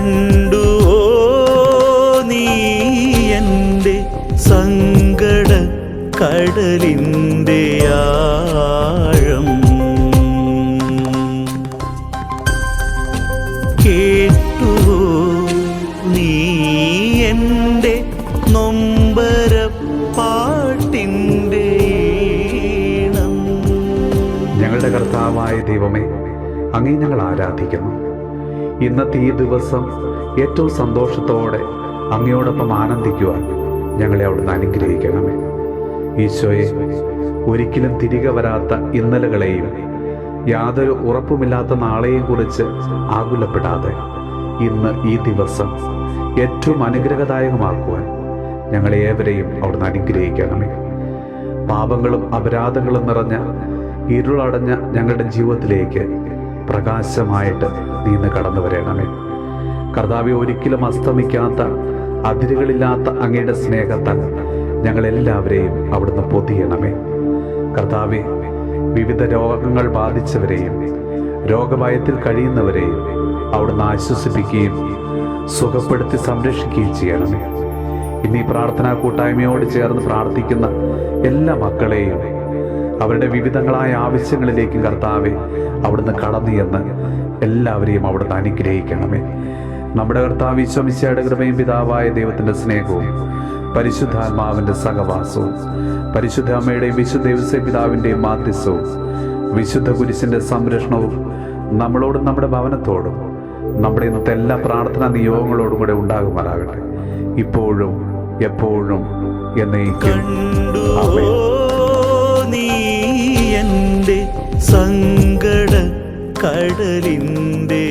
കണ്ടുവോ നീ എൻ്റെ സങ്കട കടലിൻ്റെ ആഴം? കേട്ടുവോ നീ എൻ്റെ നൊമ്പര പാട്ടിൻ്റെ ഈണം? ഞങ്ങളുടെ കർത്താവായ ദൈവമേ, അങ്ങേ ഞങ്ങൾ ആരാധിക്കുന്നു. ഇന്നത്തെ ഈ ദിവസം ഏറ്റവും സന്തോഷത്തോടെ അങ്ങയോടൊപ്പം ആനന്ദിക്കുവാൻ ഞങ്ങളെ അവിടുന്ന് അനുഗ്രഹിക്കണമേ. ഈശോയെ, ഒരിക്കലും തിരികെ വരാത്ത ഇന്നലകളെയും യാതൊരു ഉറപ്പുമില്ലാത്ത നാളെയും കുറിച്ച് ആകുലപ്പെടാതെ ഇന്ന് ഈ ദിവസം ഏറ്റവും അനുഗ്രഹദായകമാക്കുവാൻ ഞങ്ങളെ ഏവരെയും അവിടുന്ന് അനുഗ്രഹിക്കണമേ. പാപങ്ങളും അപരാധങ്ങളും നിറഞ്ഞ ഇരുളടഞ്ഞ ഞങ്ങളുടെ ജീവിതത്തിലേക്ക് പ്രകാശമായിട്ട് നീ ഇന്ന് കടന്നു വരണമേ. കർത്താവെ, ഒരിക്കലും അസ്തമിക്കാത്ത അതിരുകളില്ലാത്ത അങ്ങയുടെ സ്നേഹത്താൽ ഞങ്ങളെല്ലാവരെയും അവിടുന്ന് പൊതിയണമേ. കർത്താവെ, വിവിധ രോഗങ്ങൾ ബാധിച്ചവരെയും രോഗഭയത്തിൽ കഴിയുന്നവരെയും അവിടുന്ന് ആശ്വസിപ്പിക്കുകയും സുഖപ്പെടുത്തി സംരക്ഷിക്കുകയും ചെയ്യണമേ. ഇന്ന് ഈ പ്രാർത്ഥനാ കൂട്ടായ്മയോട് ചേർന്ന് പ്രാർത്ഥിക്കുന്ന എല്ലാ മക്കളെയും അവരുടെ വിവിധങ്ങളായ ആവശ്യങ്ങളിലേക്കും കർത്താവെ അവിടുന്ന് കടന്നു എന്ന് എല്ലാവരെയും അവിടുന്ന് അനുഗ്രഹിക്കണമേ. നമ്മുടെ കർത്താവ് ഈശോ മിശിഹായുടെ കൃപയും പിതാവായ ദൈവത്തിൻ്റെ സ്നേഹവും പരിശുദ്ധാത്മാവിൻ്റെ സഹവാസവും പരിശുദ്ധ അമ്മയുടെയും വിശുദ്ധ ദേവസ്വ പിതാവിൻ്റെയും മാധ്യസ്ഥവും വിശുദ്ധ കുരിശിൻ്റെ സംരക്ഷണവും നമ്മളോടും നമ്മുടെ ഭവനത്തോടും നമ്മുടെ ഇന്നത്തെ എല്ലാ പ്രാർത്ഥനാ നിയോഗങ്ങളോടും കൂടെ ഉണ്ടാകുമാറാകട്ടെ, ഇപ്പോഴും എപ്പോഴും എന്നേക്കും. ആമേൻ. നീ എൻ്റെ സങ്കട കടലിൻ്റെ